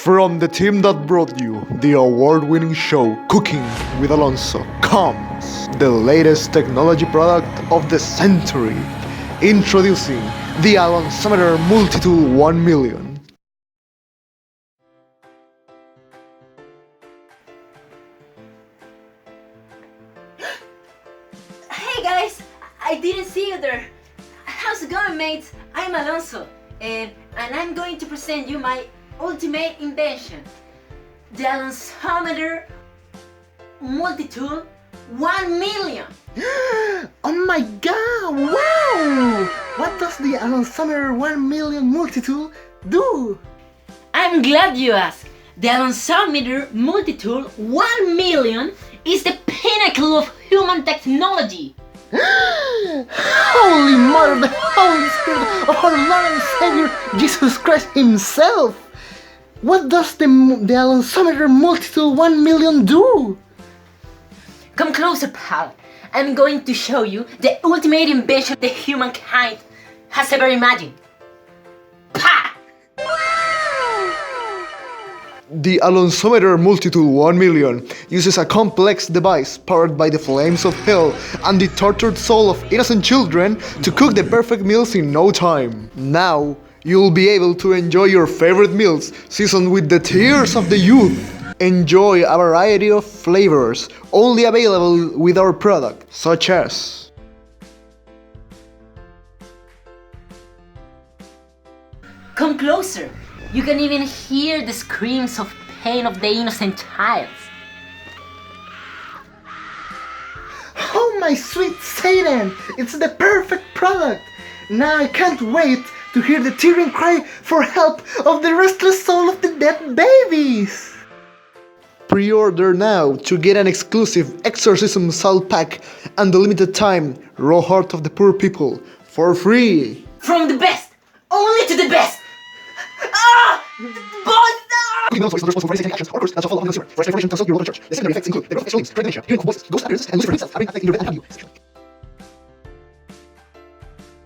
From the team that brought you the award-winning show Cooking with Alonso comes the latest technology product of the century. Introducing the Alonsometer Multitool 1 million. Hey guys, I didn't see you there. How's it going, mates? I'm Alonso, and I'm going to present you my ultimate invention, the Alonsometer Multitool 1 million. Oh my god, wow! What does the Alonsometer 1 million multitool do? I'm glad you asked. The Alonsometer Multitool 1 million is the pinnacle of human technology. Holy Mother, the Holy Spirit of our Lord and Savior Jesus Christ Himself! What does the Alonsometer Multitool 1 million do? Come closer, pal. I'm going to show you the ultimate invention that humankind has ever imagined. Pa! The Alonsometer Multitool 1 million uses a complex device powered by the flames of hell and the tortured soul of innocent children to cook the perfect meals in no time. Now, you'll be able to enjoy your favorite meals seasoned with the tears of the youth. Enjoy a variety of flavors only available with our product, such as Come closer. You can even hear the screams of pain of the innocent child. Oh my sweet Satan! It's the perfect product! Now I can't wait to hear the tearing cry for help of the restless soul of the dead babies! Pre-order now to get an exclusive Exorcism salt pack and the limited time Raw Heart of the Poor People for free. From the best, only to the best. Ah! Boss! Actions, or course, consult your local church. The secondary effects include the growth of extra limbs, pregnation, hearing of voices, ghost appearances, and Lucifer himself having affected your health.